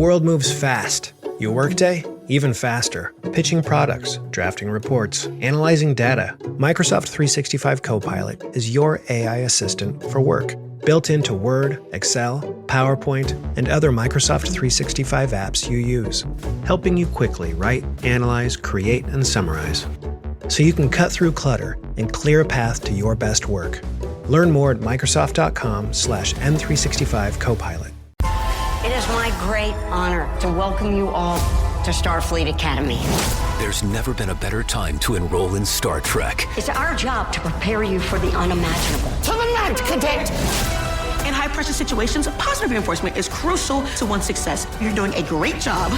world moves fast. Your workday, even faster. Pitching products, drafting reports, analyzing data. Microsoft 365 Copilot is your AI assistant for work. Built into Word, Excel, PowerPoint, and other Microsoft 365 apps you use. Helping you quickly write, analyze, create, and summarize. So you can cut through clutter and clear a path to your best work. Learn more at Microsoft.com/M365 Copilot. It is my great honor to welcome you all to Starfleet Academy. There's never been a better time to enroll in Star Trek. It's our job to prepare you for the unimaginable. To the night, cadet! In high-pressure situations, positive reinforcement is crucial to one's success. You're doing a great job.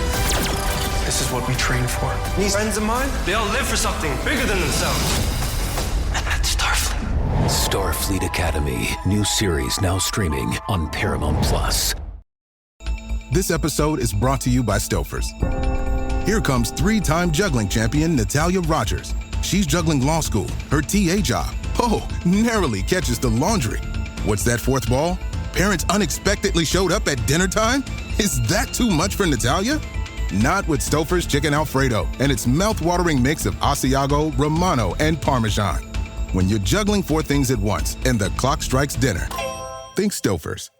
This is what we train for. These friends of mine, they all live for something bigger than themselves. And that's Starfleet. Starfleet Academy. New series now streaming on Paramount+. This episode is brought to you by Stouffer's. Here comes three-time juggling champion Natalia Rogers. She's juggling law school, her TA job. Oh, narrowly catches the laundry. What's that fourth ball? Parents unexpectedly showed up at dinner time? Is that too much for Natalia? Not with Stouffer's Chicken Alfredo and its mouth-watering mix of Asiago, Romano, and Parmesan. When you're juggling four things at once and the clock strikes dinner, think Stouffer's.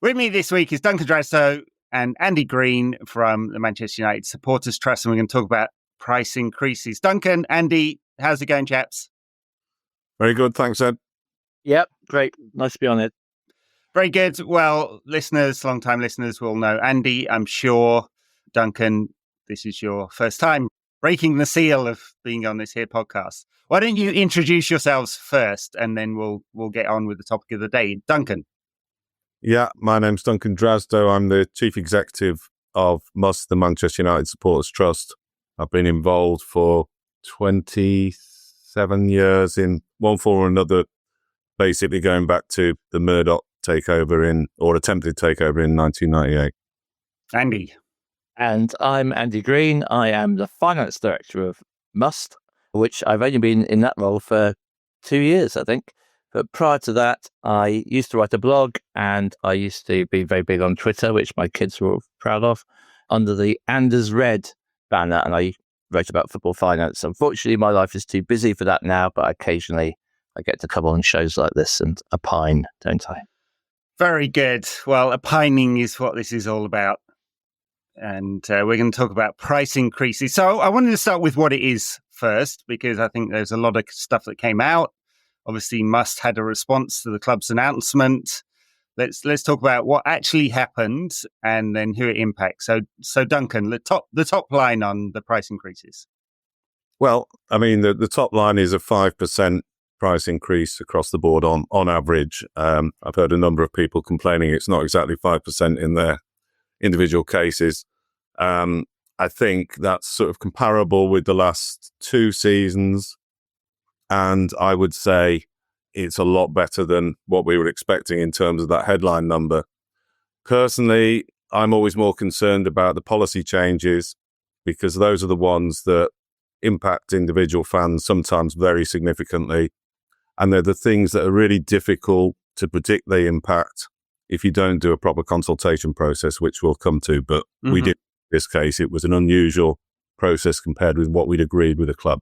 With me this week is Duncan Drasdo and Andy Green from the Manchester United Supporters Trust, and we're going to talk about price increases. Duncan, Andy, how's it going, chaps? Very good, thanks, Ed. Yep, great. Nice to be on it. Very good. Well, listeners, long-time listeners will know Andy, I'm sure. Duncan, this is your first time breaking the seal of being on this here podcast. Why don't you introduce yourselves first, and then we'll get on with the topic of the day. Duncan. Yeah, my name's Duncan Drasdo. I'm the Chief Executive of M.U.S.T, the Manchester United Supporters Trust. I've been involved for 27 years in one form or another, basically going back to the Murdoch takeover or attempted takeover in 1998. Andy. And I'm Andy Green. I am the Finance Director of M.U.S.T, which I've only been in that role for 2 years, I think. But prior to that, I used to write a blog, and I used to be very big on Twitter, which my kids were proud of, under the Anders Red banner, and I wrote about football finance. Unfortunately, my life is too busy for that now, but occasionally I get to come on shows like this and opine, don't I? Very good. Well, opining is what this is all about. And we're going to talk about price increases. So I wanted to start with what it is first, because I think there's a lot of stuff that came out. Obviously, M.U.S.T had a response to the club's announcement. Let's talk about what actually happened and then who it impacts. So Duncan, the top line on the price increases. Well, I mean, the top line is a 5% price increase across the board on average. I've heard a number of people complaining it's not exactly 5% in their individual cases. I think that's sort of comparable with the last two seasons. And I would say it's a lot better than what we were expecting in terms of that headline number. Personally, I'm always more concerned about the policy changes, because those are the ones that impact individual fans sometimes very significantly. And they're the things that are really difficult to predict the impact if you don't do a proper consultation process, which we'll come to. But we did in this case. It was an unusual process compared with what we'd agreed with the club.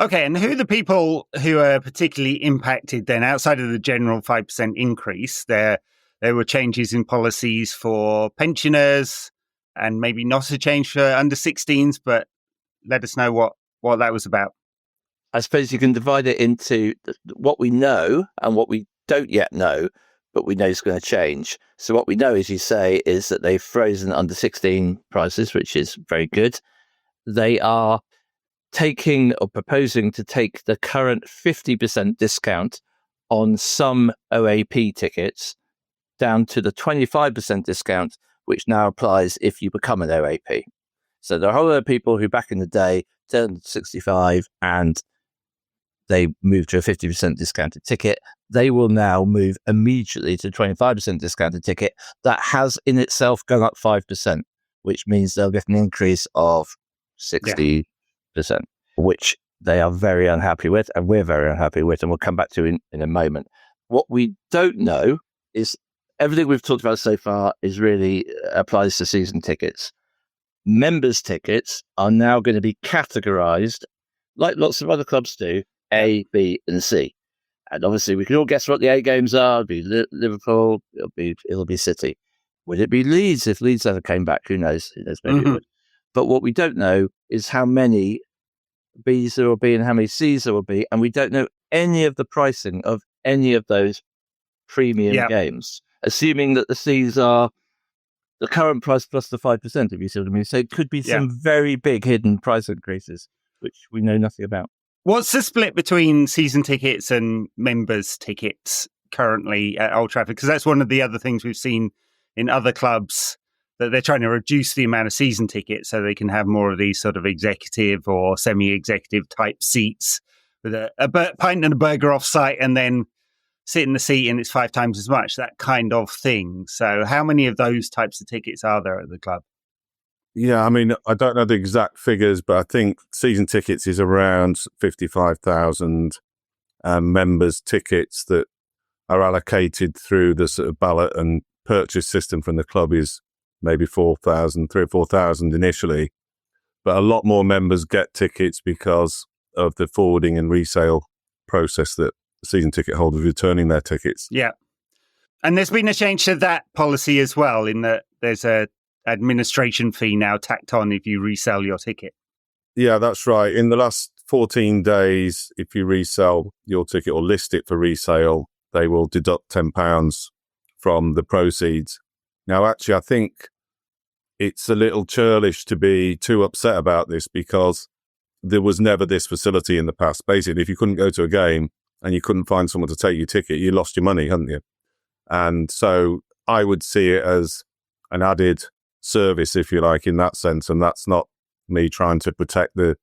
Okay, and who are the people who are particularly impacted then, outside of the general 5% increase? There were changes in policies for pensioners and maybe not a change for under-16s, but let us know what that was about. I suppose you can divide it into what we know and what we don't yet know, but we know is going to change. So what we know, as you say, is that they've frozen under-16 prices, which is very good. They are taking or proposing to take the current 50% discount on some OAP tickets down to the 25% discount, which now applies if you become an OAP. So there are a whole lot of people who back in the day turned 65 and they moved to a 50% discounted ticket. They will now move immediately to 25% discounted ticket. That has in itself gone up 5%, which means they'll get an increase of 60%, which they are very unhappy with, and we're very unhappy with, and we'll come back to in a moment. What we don't know is everything we've talked about so far is really applies to season tickets. Members' tickets are now going to be categorized, like lots of other clubs do, A, B, and C. And obviously, we can all guess what the A games are. It'll be Liverpool. It'll be City. Would it be Leeds if Leeds ever came back? Who knows? Maybe it would. But what we don't know is how many Bs there will be and how many Cs there will be, and we don't know any of the pricing of any of those premium games, assuming that the Cs are the current price plus the 5%, if you see what I mean. So it could be some very big hidden price increases, which we know nothing about. What's the split between season tickets and members' tickets currently at Old Trafford? Because that's one of the other things we've seen in other clubs, that they're trying to reduce the amount of season tickets so they can have more of these sort of executive or semi-executive type seats with a pint and a burger off site and then sit in the seat and it's 5 times as much, that kind of thing. So how many of those types of tickets are there at the club? Yeah, I mean, I don't know the exact figures, but I think season tickets is around 55,000 members' tickets that are allocated through the sort of ballot and purchase system from the club is maybe 3,000 or 4,000 initially. But a lot more members get tickets because of the forwarding and resale process that season ticket holders returning their tickets. Yeah. And there's been a change to that policy as well, in that there's a administration fee now tacked on if you resell your ticket. Yeah, that's right. In the last 14 days, if you resell your ticket or list it for resale, they will deduct £10 from the proceeds. Now, actually, I think it's a little churlish to be too upset about this because there was never this facility in the past. Basically, if you couldn't go to a game and you couldn't find someone to take your ticket, you lost your money, hadn't you? And so I would see it as an added service, if you like, in that sense. And that's not me trying to protect the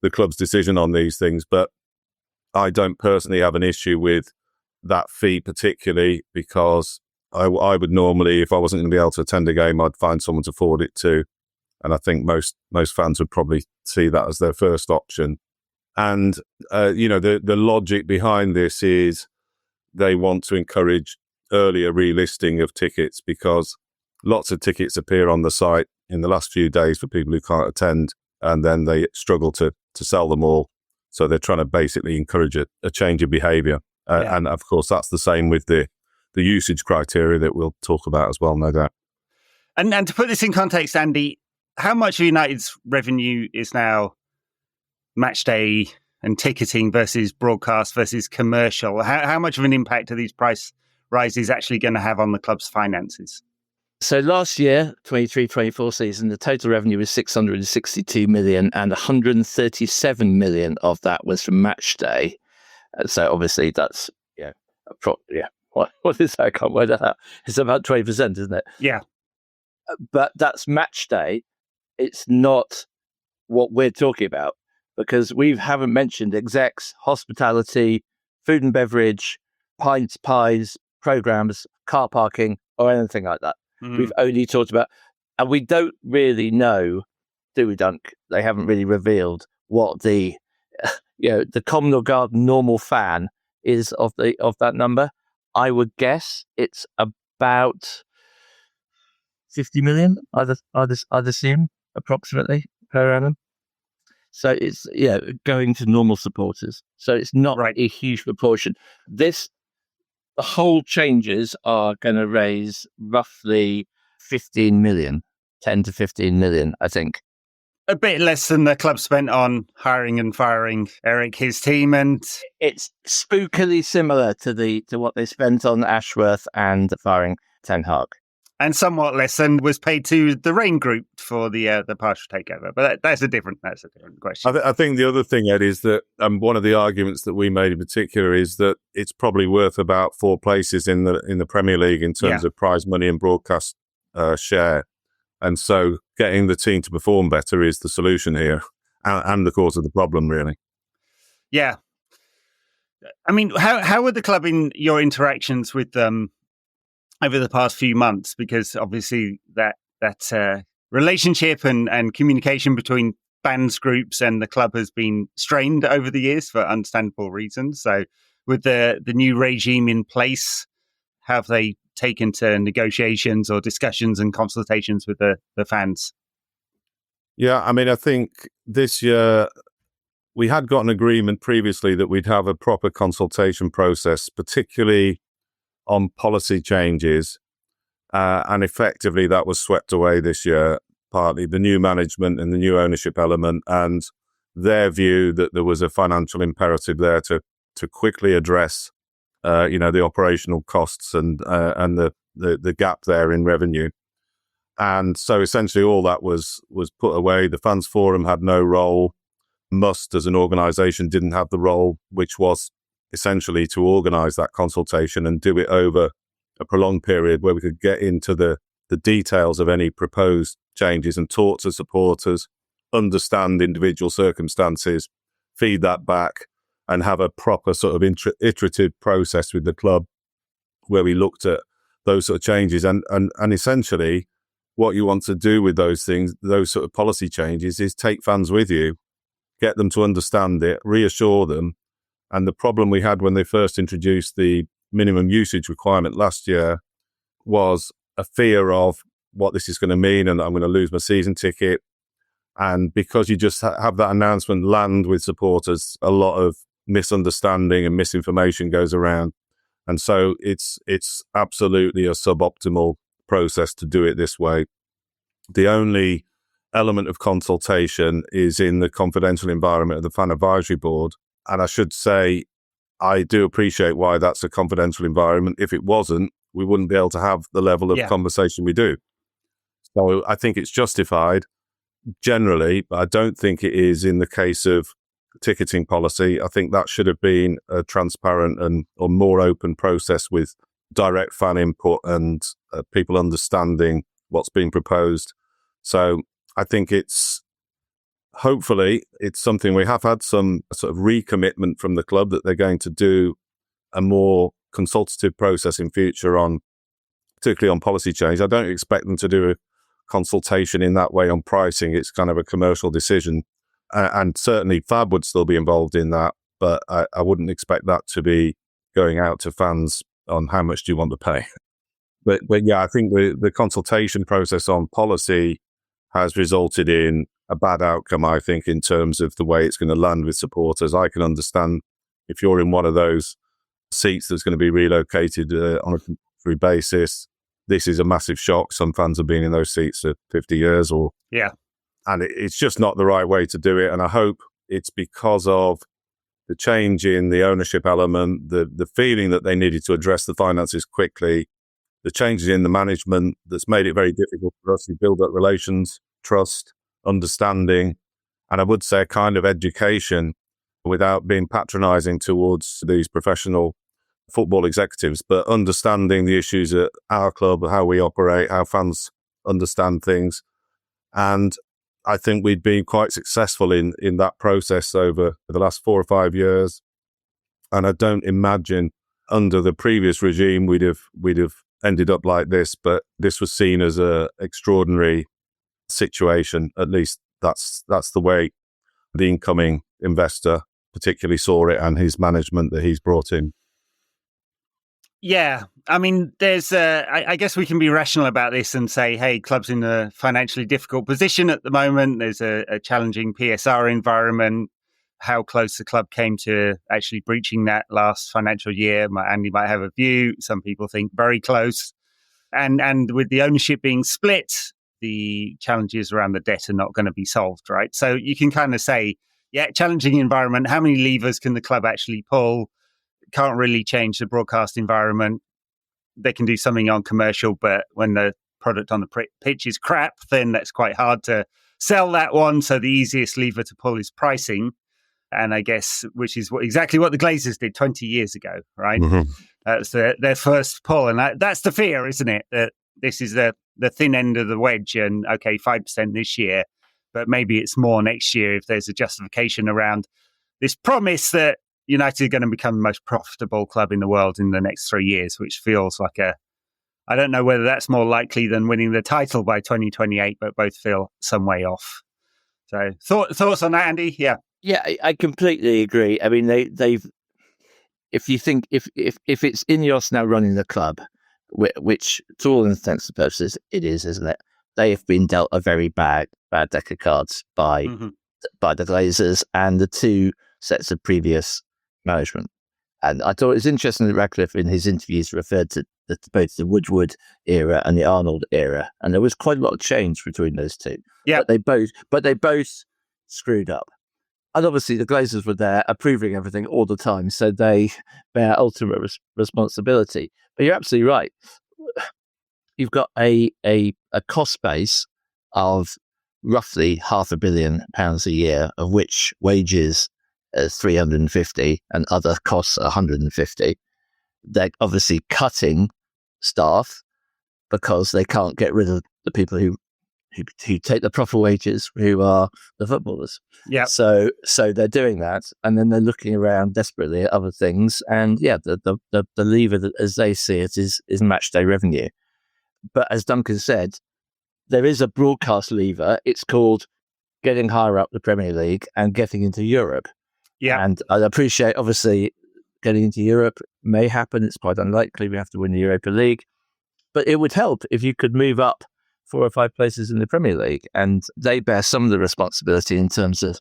club's decision on these things. But I don't personally have an issue with that fee particularly, because I would normally, if I wasn't going to be able to attend a game, I'd find someone to forward it to. And I think most fans would probably see that as their first option. And, the logic behind this is they want to encourage earlier relisting of tickets, because lots of tickets appear on the site in the last few days for people who can't attend, and then they struggle to sell them all. So they're trying to basically encourage a change of behaviour. And of course, that's the same with the usage criteria that we'll talk about as well, no doubt. And to put this in context, Andy, how much of United's revenue is now match day and ticketing versus broadcast versus commercial? How much of an impact are these price rises actually going to have on the club's finances? So last year, 23-24 season, the total revenue was 662 million, and 137 million of that was from match day. So obviously that's, what is that? I can't work that out. It's about 20%, isn't it? Yeah. But that's match day. It's not what we're talking about, because we haven't mentioned execs, hospitality, food and beverage, pints, pies, programs, car parking, or anything like that. We've only talked about, and we don't really know, do we, Dunk? They haven't really revealed what the Communal Garden normal fan is of that number. I would guess it's about 50 million. I'd assume approximately per annum. So it's going to normal supporters. So it's not a huge proportion. The whole changes are going to raise roughly 15 million, 10 to 15 million, I think. A bit less than the club spent on hiring and firing Eric, his team, and it's spookily similar to what they spent on Ashworth and firing Ten Hag. And somewhat less than was paid to the Rain Group for the partial takeover. But that's a different question. I think the other thing, Ed, is that one of the arguments that we made in particular is that it's probably worth about 4 places in the Premier League in terms of prize money and broadcast share. And so getting the team to perform better is the solution here and the cause of the problem, really. Yeah. I mean, how were the club in your interactions with them over the past few months? Because obviously that relationship and communication between fans groups and the club has been strained over the years for understandable reasons. So with the new regime in place, have they taken to negotiations or discussions and consultations with the fans? Yeah, I mean, I think this year we had got an agreement previously that we'd have a proper consultation process, particularly on policy changes. And effectively that was swept away this year, partly the new management and the new ownership element and their view that there was a financial imperative there to quickly address, the operational costs and the gap there in revenue. And so essentially all that was put away. The Fans Forum had no role. M.U.S.T as an organisation didn't have the role, which was essentially to organise that consultation and do it over a prolonged period where we could get into the details of any proposed changes and talk to supporters, understand individual circumstances, feed that back and have a proper sort of iterative process with the club where we looked at those sort of changes. And essentially what you want to do with those things, those sort of policy changes, is take fans with you, get them to understand it, reassure them. And the problem we had when they first introduced the minimum usage requirement last year was a fear of what this is going to mean and I'm going to lose my season ticket. And because you just have that announcement land with supporters, a lot of misunderstanding and misinformation goes around. And so it's absolutely a suboptimal process to do it this way. The only element of consultation is in the confidential environment of the Fan Advisory Board. And I should say, I do appreciate why that's a confidential environment. If it wasn't, we wouldn't be able to have the level of conversation we do. So I think it's justified generally, but I don't think it is in the case of ticketing policy. I think that should have been a transparent or more open process with direct fan input and people understanding what's being proposed. So I think hopefully it's something we have had some sort of recommitment from the club that they're going to do a more consultative process in future on, particularly on policy change. I don't expect them to do a consultation in that way on pricing. It's kind of a commercial decision. And certainly FAB would still be involved in that, but I wouldn't expect that to be going out to fans on how much do you want to pay. But yeah, I think the consultation process on policy has resulted in a bad outcome, I think, in terms of the way it's going to land with supporters. I can understand if you're in one of those seats that's going to be relocated on a temporary basis, this is a massive shock. Some fans have been in those seats for 50 years and it's just not the right way to do it. And I hope it's because of the change in the ownership element, the feeling that they needed to address the finances quickly, the changes in the management that's made it very difficult for us to build up relations, trust, understanding, and I would say a kind of education without being patronising towards these professional football executives, but understanding the issues at our club, how we operate, how fans understand things. And I think we'd been quite successful in that process over the last 4 or 5 years. And I don't imagine under the previous regime we'd have ended up like this, but this was seen as a extraordinary situation. At least that's the way the incoming investor particularly saw it and his management that he's brought in. Yeah, I mean, there's I guess we can be rational about this and say, hey, club's in a financially difficult position at the moment. There's a challenging PSR environment. How close the club came to actually breaching that last financial year, Andy might have a view. Some people think very close. And with the ownership being split, the challenges around the debt are not going to be solved, right? So you can kind of say, yeah, challenging environment. How many levers can the club actually pull? Can't really change the broadcast environment. They can do something on commercial, but when the product on the pitch is crap, then that's quite hard to sell that one. So the easiest lever to pull is pricing. And I guess, which is exactly what the Glazers did 20 years ago, right? Mm-hmm. That's their first pull. And that's the fear, isn't it? That this is the the thin end of the wedge and, okay, 5% this year, but maybe it's more next year if there's a justification around this promise that United are going to become the most profitable club in the world in the next 3 years, which feels like I don't know whether that's more likely than winning the title by 2028, but both feel some way off. So thoughts on that, Andy? Yeah. Yeah, I completely agree. I mean, they've, if you think, if it's INEOS now running the club, which to all intents and purposes it is, isn't it? They have been dealt a very bad deck of cards by the Glazers and the two sets of previous management. And I thought it was interesting that Radcliffe in his interviews referred to both the Woodward era and the Arnold era, and there was quite a lot of change between those two. Yeah, but they both screwed up. And obviously the Glazers were there approving everything all the time, so they bear ultimate responsibility. But you're absolutely right. You've got a cost base of roughly £500 million a year, of which wages is 350 and other costs are 150. They're obviously cutting staff because they can't get rid of the people who take the proper wages, who are the footballers. Yeah. So they're doing that, and then they're looking around desperately at other things. And yeah, the lever, as they see it, is match day revenue. But as Duncan said, there is a broadcast lever. It's called getting higher up the Premier League and getting into Europe. Yeah. And I appreciate, obviously, getting into Europe may happen. It's quite unlikely we have to win the Europa League. But it would help if you could move up 4 or 5 places in the Premier League. And they bear some of the responsibility in terms of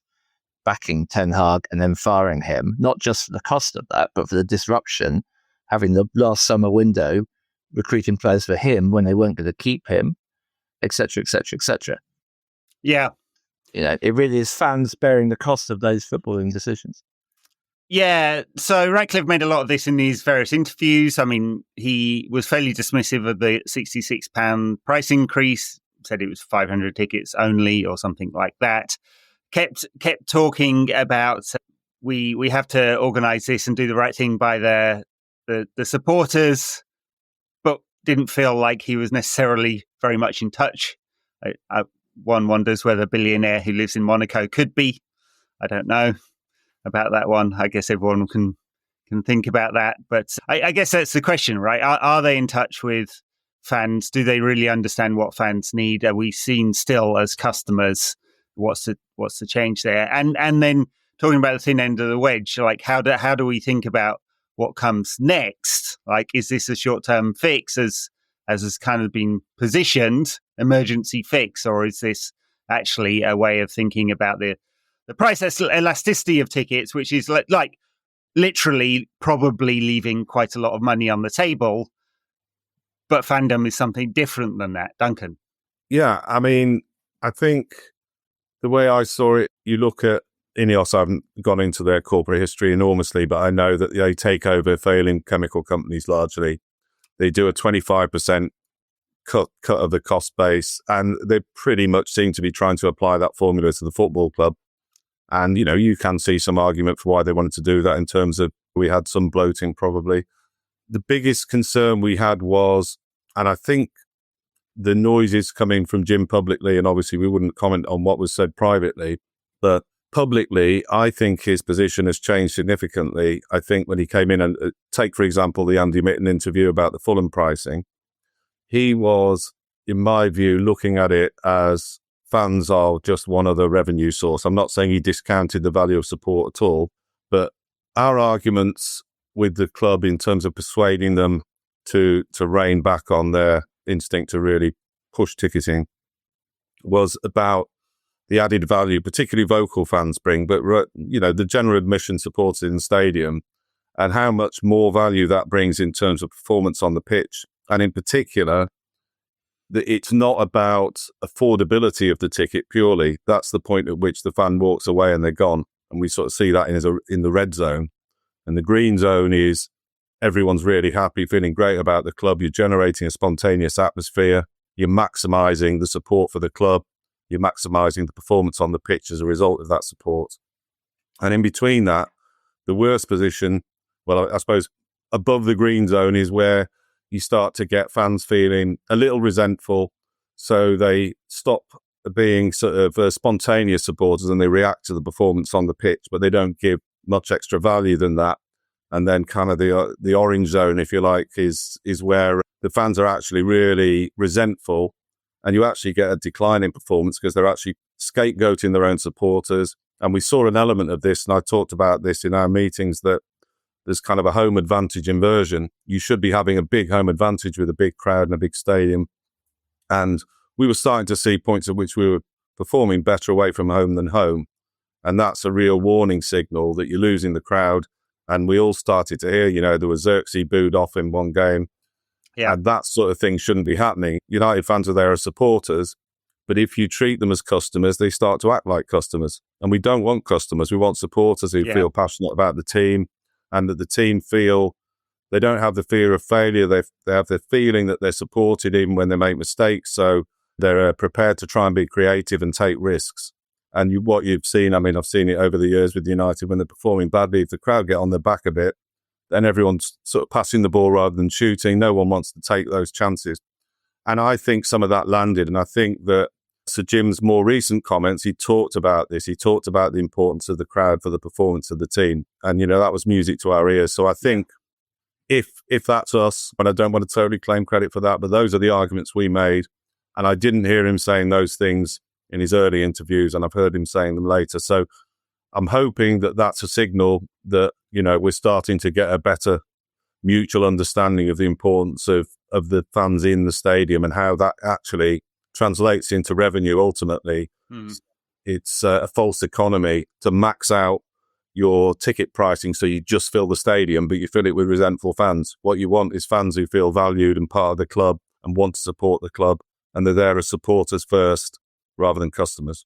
backing Ten Hag and then firing him, not just for the cost of that, but for the disruption, having the last summer window, recruiting players for him when they weren't going to keep him, etc., etc., etc. Yeah. It really is fans bearing the cost of those footballing decisions. Yeah, so Radcliffe made a lot of this in his various interviews. I mean, he was fairly dismissive of the £66 price increase, said it was 500 tickets only or something like that. Kept talking about we have to organise this and do the right thing by the supporters, but didn't feel like he was necessarily very much in touch. One wonders whether a billionaire who lives in Monaco could be. I don't know about that one. I guess everyone can think about that. But I guess that's the question, right? Are they in touch with fans? Do they really understand what fans need? Are we seen still as customers? What's the change there? And then talking about the thin end of the wedge, like how do we think about what comes next? Like, is this a short-term fix as has kind of been positioned, emergency fix, or is this actually a way of thinking about the price elasticity of tickets, which is like literally probably leaving quite a lot of money on the table, but fandom is something different than that. Duncan? Yeah, I mean, I think the way I saw it, you look at INEOS, I haven't gone into their corporate history enormously, but I know that they take over failing chemical companies largely. They do a 25% cut of the cost base, and they pretty much seem to be trying to apply that formula to the football club. And, you can see some argument for why they wanted to do that in terms of we had some bloating probably. The biggest concern we had was, and I think the noises coming from Jim publicly, and obviously we wouldn't comment on what was said privately, but publicly, I think his position has changed significantly. I think when he came in and take, for example, the Andy Mitten interview about the Fulham pricing, he was, in my view, looking at it as fans are just one other revenue source. I'm not saying he discounted the value of support at all, but our arguments with the club in terms of persuading them to rein back on their instinct to really push ticketing was about the added value, particularly vocal fans bring, but the general admission supporters in the stadium, and how much more value that brings in terms of performance on the pitch. And in particular, that it's not about affordability of the ticket purely. That's the point at which the fan walks away and they're gone. And we sort of see that in the red zone. And the green zone is everyone's really happy, feeling great about the club. You're generating a spontaneous atmosphere. You're maximising the support for the club. You're maximising the performance on the pitch as a result of that support. And in between that, the worst position, well, I suppose above the green zone is where you start to get fans feeling a little resentful, So they stop being sort of spontaneous supporters and they react to the performance on the pitch, but they don't give much extra value than that. And then kind of the orange zone, if you like, is where the fans are actually really resentful, and you actually get a decline in performance because they're actually scapegoating their own supporters. And we saw an element of this, and I talked about this in our meetings, that there's kind of a home advantage inversion. You should be having a big home advantage with a big crowd and a big stadium. And we were starting to see points at which we were performing better away from home than home. And that's a real warning signal that you're losing the crowd. And we all started to hear, there was Xerxes booed off in one game. Yeah. And that sort of thing shouldn't be happening. United fans are there as supporters, but if you treat them as customers, they start to act like customers. And we don't want customers. We want supporters who feel passionate about the team, and that the team feel they don't have the fear of failure. They have the feeling that they're supported even when they make mistakes. So they're prepared to try and be creative and take risks. And what you've seen, I've seen it over the years with United, when they're performing badly, if the crowd get on their back a bit, then everyone's sort of passing the ball rather than shooting. No one wants to take those chances. And I think some of that landed. And I think that Sir Jim's more recent comments, he talked about this. He talked about the importance of the crowd for the performance of the team. And, that was music to our ears. So I think if that's us, and I don't want to totally claim credit for that, but those are the arguments we made. And I didn't hear him saying those things in his early interviews, and I've heard him saying them later. So I'm hoping that that's a signal that, we're starting to get a better mutual understanding of the importance of the fans in the stadium and how that actually translates into revenue ultimately. It's a false economy to max out your ticket pricing so you just fill the stadium, but you fill it with resentful fans. What you want is fans who feel valued and part of the club and want to support the club, and they're there as supporters first rather than customers.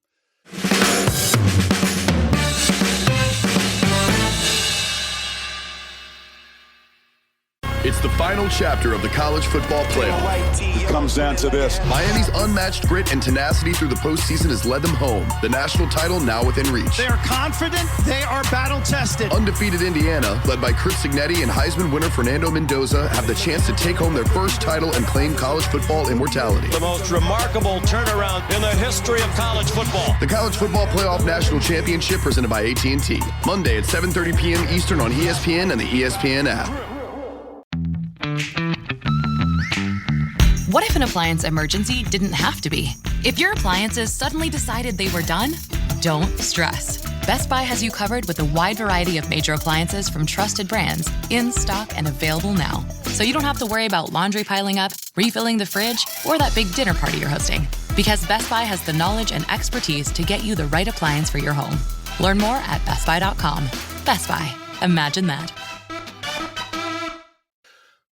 It's the final chapter of the college football playoff. It comes down to this. Miami's unmatched grit and tenacity through the postseason has led them home. The national title now within reach. They are confident. They are battle-tested. Undefeated Indiana, led by Chris Signetti and Heisman winner Fernando Mendoza, have the chance to take home their first title and claim college football immortality. The most remarkable turnaround in the history of college football. The College Football Playoff National Championship presented by AT&T. Monday at 7:30 p.m. Eastern on ESPN and the ESPN app. What if an appliance emergency didn't have to be? If your appliances suddenly decided they were done, don't stress. Best Buy has you covered with a wide variety of major appliances from trusted brands, in stock and available now. So you don't have to worry about laundry piling up, refilling the fridge, or that big dinner party you're hosting. Because Best Buy has the knowledge and expertise to get you the right appliance for your home. Learn more at bestbuy.com. Best Buy. Imagine that.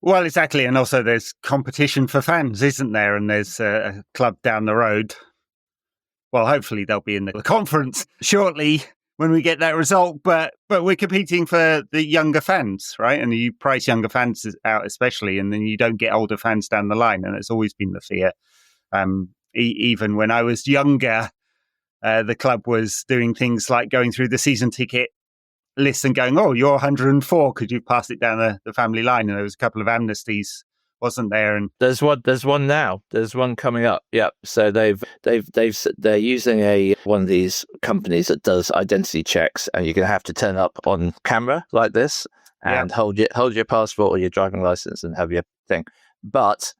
Well, exactly. And also there's competition for fans, isn't there? And there's a club down the road. Well, hopefully they'll be in the conference shortly when we get that result. But we're competing for the younger fans, right? And you price younger fans out especially, and then you don't get older fans down the line. And it's always been the fear. Even when I was younger, the club was doing things like going through the season ticket list and going, "Oh, you're 104. Could you pass it down the family line?" And there was a couple of amnesties, wasn't there? And there's one now. There's one coming up. Yeah. So they're using one of these companies that does identity checks, and you're gonna have to turn up on camera like this and hold your passport or your driving license and have your thing. But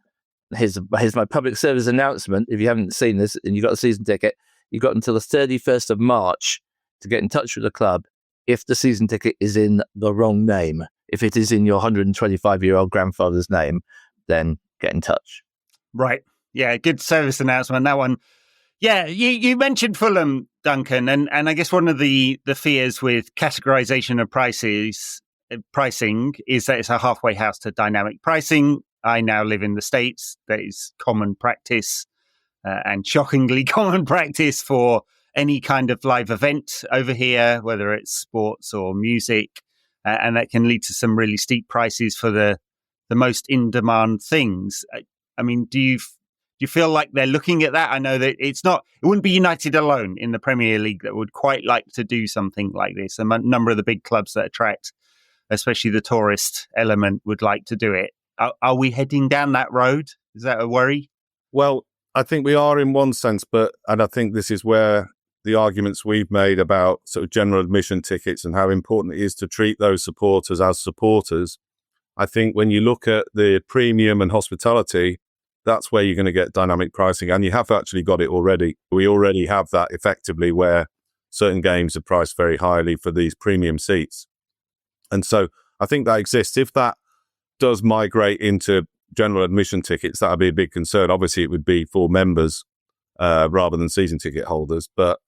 here's my public service announcement. If you haven't seen this and you've got a season ticket, you've got until the 31st of March to get in touch with the club. If the season ticket is in the wrong name, if it is in your 125-year-old grandfather's name, then get in touch. Right. Yeah, good service announcement, that one. Yeah, you mentioned Fulham, Duncan, and I guess one of the fears with categorisation of pricing is that it's a halfway house to dynamic pricing. I now live in the States. That is common practice and shockingly common practice for any kind of live event over here, whether it's sports or music, and that can lead to some really steep prices for the most in-demand things. I mean, do you feel like they're looking at that? I know that it wouldn't be United alone in the Premier League that would quite like to do something like this. A number of the big clubs that attract, especially the tourist element, would like to do it. Are we heading down that road? Is that a worry? Well, I think we are in one sense, and I think this is where the arguments we've made about sort of general admission tickets and how important it is to treat those supporters as supporters. I think when you look at the premium and hospitality, that's where you're going to get dynamic pricing. And you have actually got it already. We already have that effectively where certain games are priced very highly for these premium seats. And so I think that exists. If that does migrate into general admission tickets, that would be a big concern. Obviously, it would be for members rather than season ticket holders. But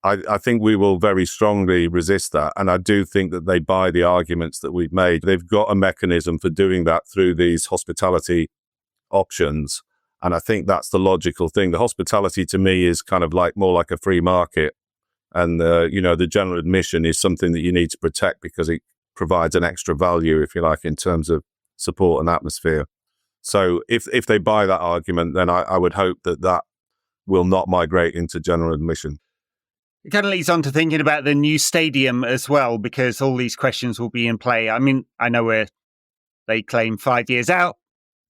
I think we will very strongly resist that. And I do think that they buy the arguments that we've made. They've got a mechanism for doing that through these hospitality options. And I think that's the logical thing. The hospitality to me is kind of like more like a free market. And, the general admission is something that you need to protect because it provides an extra value, if you like, in terms of support and atmosphere. So if they buy that argument, then I would hope that will not migrate into general admission. It kind of leads on to thinking about the new stadium as well, because all these questions will be in play. I mean, I know they claim 5 years out,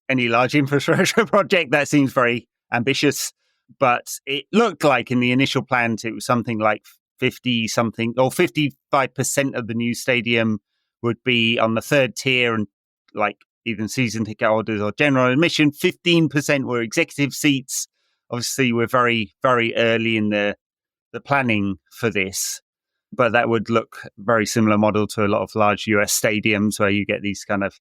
any large infrastructure project, that seems very ambitious. But it looked like in the initial plans, it was something like 50-something or 55% of the new stadium would be on the third tier and like either season ticket holders or general admission. 15% were executive seats. Obviously, we're very, very early in the planning for this, but that would look very similar model to a lot of large US stadiums where you get these kind of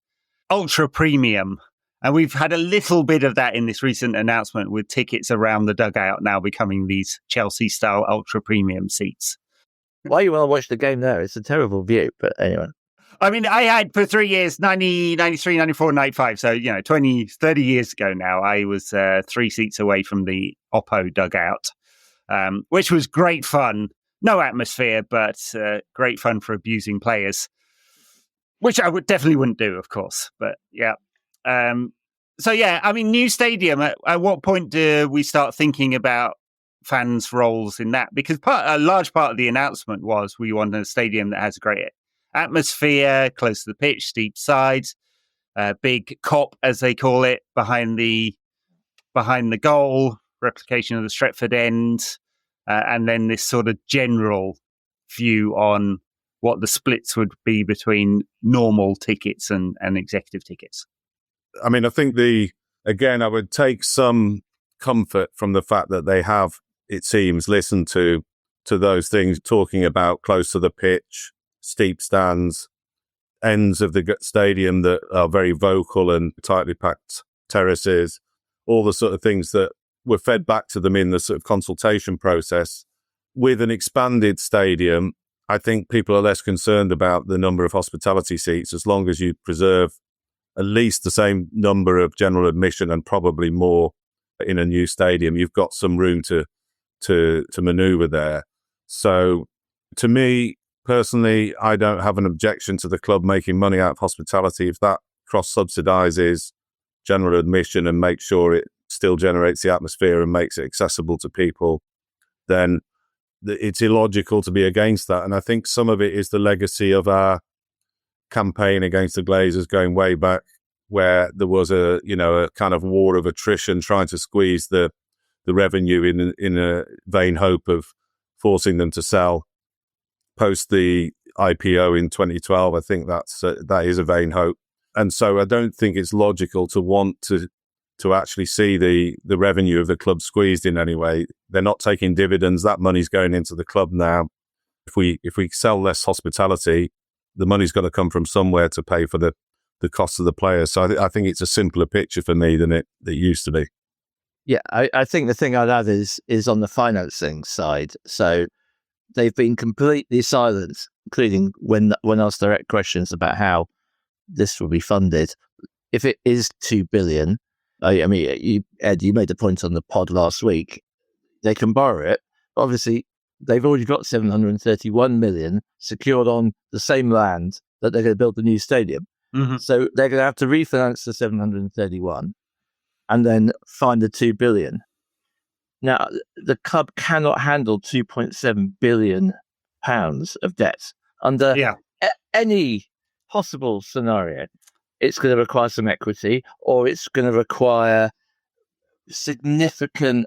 ultra premium. And we've had a little bit of that in this recent announcement with tickets around the dugout now becoming these Chelsea-style ultra premium seats. Why you want to watch the game there? It's a terrible view, but anyway. I mean, I had for 3 years, 90, 93, 94, 95. So, 20, 30 years ago now, I was 3 seats away from the Oppo dugout, which was great fun. No atmosphere, but great fun for abusing players, which I definitely wouldn't do, of course. But yeah. New stadium, at what point do we start thinking about fans' roles in that? Because a large part of the announcement was we want a stadium that has a great atmosphere, close to the pitch, steep sides, big cop, as they call it, behind the goal, replication of the Stretford end, and then this sort of general view on what the splits would be between normal tickets and executive tickets. I mean, I think I would take some comfort from the fact that they have, it seems, listened to those things, talking about close to the pitch, steep stands, ends of the stadium that are very vocal and tightly packed terraces, all the sort of things that were fed back to them in the sort of consultation process. With an expanded stadium, I think people are less concerned about the number of hospitality seats as long as you preserve at least the same number of general admission and probably more in a new stadium. You've got some room to maneuver there. So to me, personally, I don't have an objection to the club making money out of hospitality. If that cross-subsidizes general admission and makes sure it still generates the atmosphere and makes it accessible to people, then it's illogical to be against that. And I think some of it is the legacy of our campaign against the Glazers going way back, where there was a kind of war of attrition trying to squeeze the revenue in a vain hope of forcing them to sell post the IPO in 2012. I think that is a vain hope. And so I don't think it's logical to want to actually see the revenue of the club squeezed in any way. They're not taking dividends. That money's going into the club now. If we sell less hospitality, the money's got to come from somewhere to pay for the cost of the players. So I think it's a simpler picture for me than it used to be. Yeah, I think the thing I'd add is on the financing side. So they've been completely silent, including when asked direct questions about how this will be funded. If it is $2 billion, I mean, Ed, you made the point on the pod last week, they can borrow it. Obviously, they've already got $731 million secured on the same land that they're going to build the new stadium. Mm-hmm. So they're going to have to refinance the 731 and then find the $2 billion. Now, the club cannot handle £2.7 billion of debt under any possible scenario. It's going to require some equity, or it's going to require significant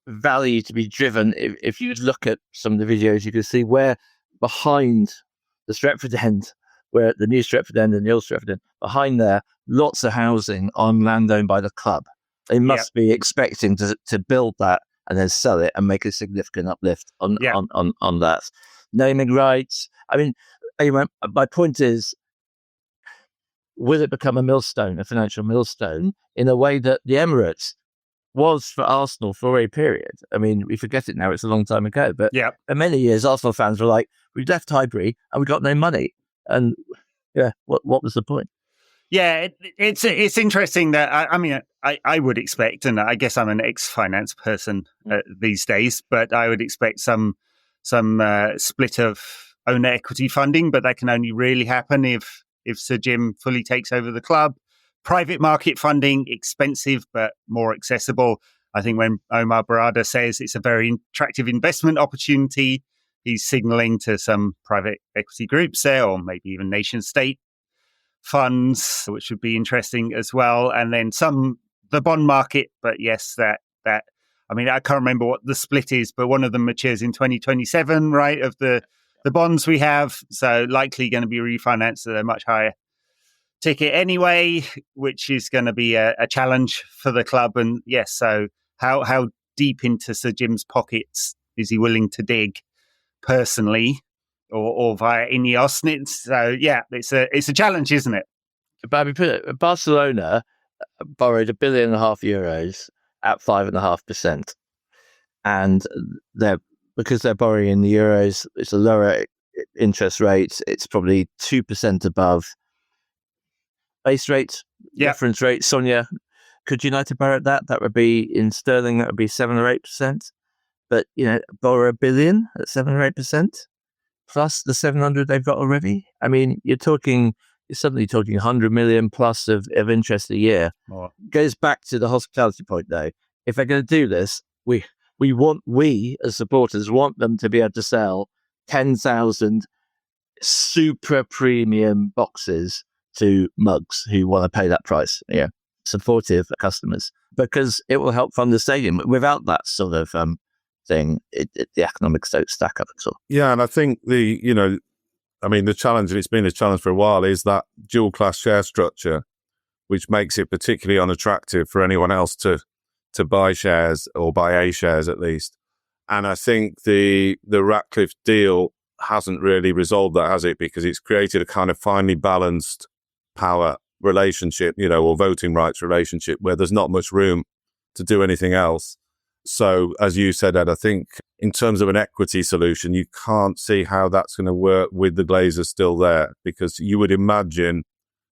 value to be driven. If you look at some of the videos, you can see where behind the Stretford end, where the new Stretford end and the old Stretford end, behind there, lots of housing on land owned by the club. They must be expecting to build that and then sell it and make a significant uplift on that. Naming rights. I mean, anyway, my point is, will it become a millstone, a financial millstone, in a way that the Emirates was for Arsenal for a period? I mean, we forget it now, it's a long time ago, but for many years, Arsenal fans were like, we left Highbury and we got no money. And what was the point? Yeah, it's interesting that, I would expect, and I guess I'm an ex-finance person these days, but I would expect some split of owner equity funding, but that can only really happen if Sir Jim fully takes over the club. Private market funding, expensive but more accessible. I think when Omar Barada says it's a very attractive investment opportunity, he's signalling to some private equity groups there, or maybe even nation state funds, which would be interesting as well. And then the bond market, but yes, that I mean, I can't remember what the split is, but one of them matures in 2027, right, of the bonds we have. So likely going to be refinanced at a much higher ticket anyway, which is going to be a challenge for the club. And yes, so how deep into Sir Jim's pockets is he willing to dig personally, or via M.U.S.T? So yeah, it's a challenge, isn't it? But Barcelona borrowed €1.5 billion at 5.5%, and because they're borrowing in the euros, it's a lower interest rate. It's probably 2% above base rate, reference rate. Sonia, could United borrow at that? That would be in sterling. That would be 7 or 8%. But borrow $1 billion at 7 or 8%, plus the 700 they've got already. I mean, you're suddenly talking 100 million plus of interest a year. More. Goes back to the hospitality point, though. If they're going to do this, we as supporters want them to be able to sell 10,000 super premium boxes to mugs who want to pay that price. Yeah, supportive customers, because it will help fund the stadium. Without that sort of thing, the economics don't stack up at all. Yeah, and I think the challenge, and it's been a challenge for a while, is that dual class share structure, which makes it particularly unattractive for anyone else to buy shares, or buy A shares at least. And I think the Ratcliffe deal hasn't really resolved that, has it? Because it's created a kind of finely balanced power relationship, or voting rights relationship, where there's not much room to do anything else. So, as you said, Ed, I think in terms of an equity solution, you can't see how that's going to work with the Glazers still there, because you would imagine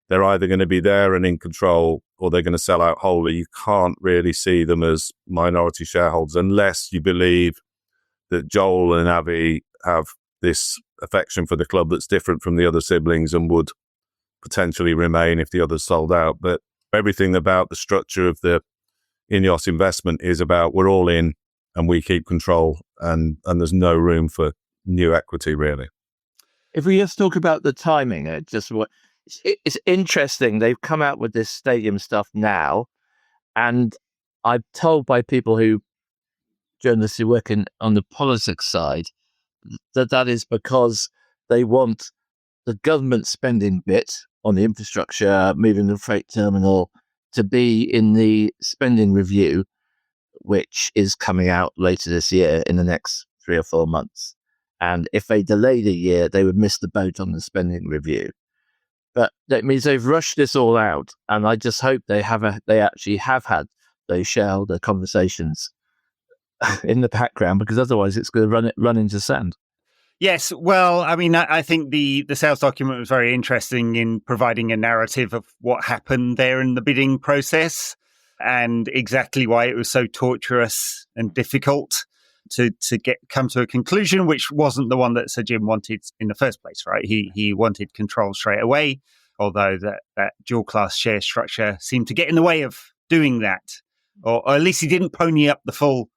they're either going to be there and in control, or they're going to sell out wholly. You can't really see them as minority shareholders unless you believe that Joel and Avi have this affection for the club that's different from the other siblings and would potentially remain if the others sold out. But everything about the structure of the INEOS investment is about we're all in and we keep control, and there's no room for new equity, really. If we just talk about the timing, it's interesting. They've come out with this stadium stuff now, and I'm told by people journalists who work on the politics side, that is because they want the government spending bit on the infrastructure, moving the freight terminal, to be in the spending review, which is coming out later this year in the next 3 or 4 months. And if they delayed a year, they would miss the boat on the spending review. But that means they've rushed this all out, and I just hope they actually have had those shareholder conversations in the background, because otherwise it's going to run into sand. Yes, well, I mean, I think the sales document was very interesting in providing a narrative of what happened there in the bidding process, and exactly why it was so torturous and difficult to come to a conclusion, which wasn't the one that Sir Jim wanted in the first place, right? He wanted control straight away, although that dual class share structure seemed to get in the way of doing that, or at least he didn't pony up the full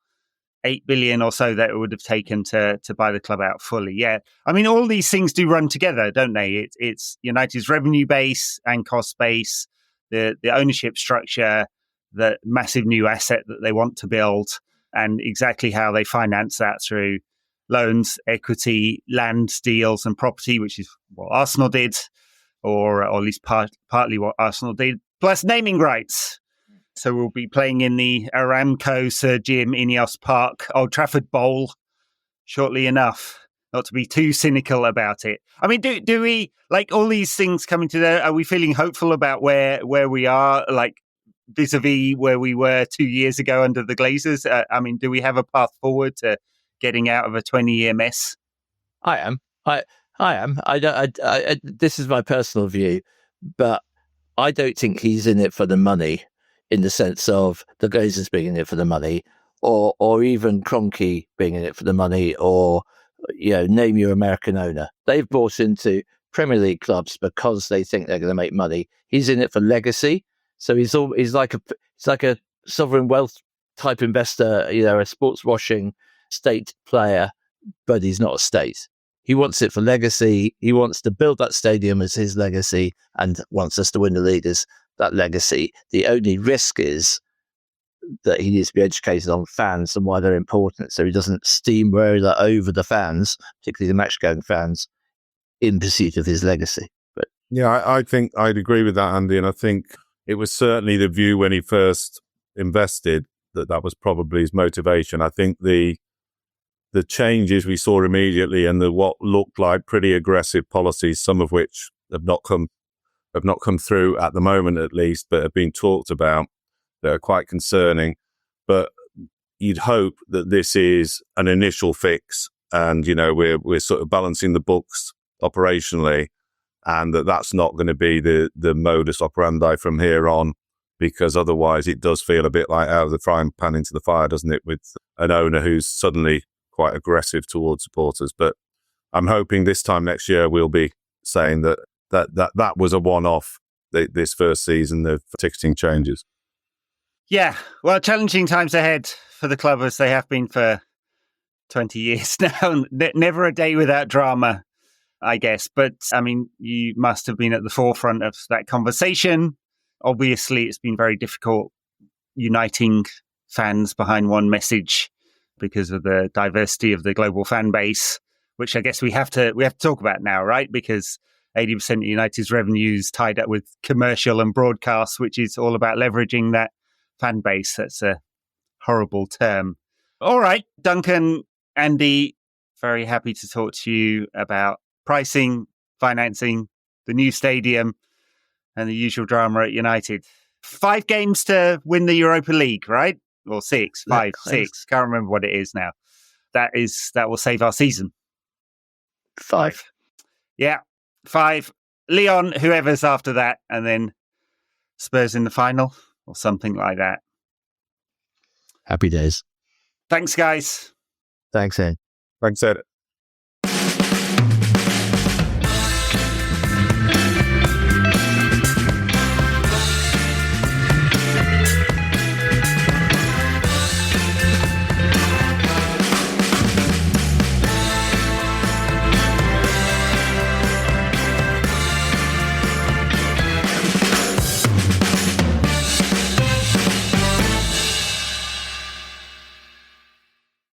8 billion or so that it would have taken to buy the club out fully. Yeah. I mean, all these things do run together, don't they? It's United's revenue base and cost base, the ownership structure, the massive new asset that they want to build, and exactly how they finance that through loans, equity, land deals and property, which is what Arsenal did, or at least partly what Arsenal did, plus naming rights. So we'll be playing in the Aramco Sir Jim Ineos Park Old Trafford Bowl shortly enough. Not to be too cynical about it. I mean, do we, like all these things coming together, are we feeling hopeful about where we are, like vis-a-vis where we were 2 years ago under the Glazers? I mean, do we have a path forward to getting out of a 20-year mess? I am. I am. This is my personal view, but I don't think he's in it for the money, in the sense of the Glazers being in it for the money, or even Kroenke being in it for the money, or name your American owner. They've bought into Premier League clubs because they think they're going to make money. He's in it for legacy. So he's like a sovereign wealth type investor, a sports washing state player, but he's not a state. He wants it for legacy. He wants to build that stadium as his legacy and wants us to win the league as that legacy. The only risk is that he needs to be educated on fans and why they're important, so he doesn't steamroller over the fans, particularly the match-going fans, in pursuit of his legacy. But yeah, I think I'd agree with that, Andy, and I think it was certainly the view when he first invested that was probably his motivation. I think the changes we saw immediately and what looked like pretty aggressive policies, some of which have not come through at the moment at least, but have been talked about, that are quite concerning. But you'd hope that this is an initial fix, and we're sort of balancing the books operationally, and that's not going to be the modus operandi from here on, because otherwise it does feel a bit like out of the frying pan into the fire, doesn't it, with an owner who's suddenly quite aggressive towards supporters. But I'm hoping this time next year we'll be saying that was a one-off, this first season of ticketing changes. Yeah, well, challenging times ahead for the club, as they have been for 20 years now. Never a day without drama, I guess. But, I mean, you must have been at the forefront of that conversation. Obviously, it's been very difficult uniting fans behind one message because of the diversity of the global fan base, which I guess we have to talk about now, right? Because 80% of United's revenue is tied up with commercial and broadcast, which is all about leveraging that fan base. That's a horrible term. All right, Duncan, Andy, very happy to talk to you about pricing, financing, the new stadium, and the usual drama at United. 5 games to win the Europa League, right? Or 6, 5, 6. Can't remember what it is now. That will save our season. 5. Yeah, 5. Lyon, whoever's after that, and then Spurs in the final or something like that. Happy days. Thanks, guys. Thanks, Ed. Thanks, Ed.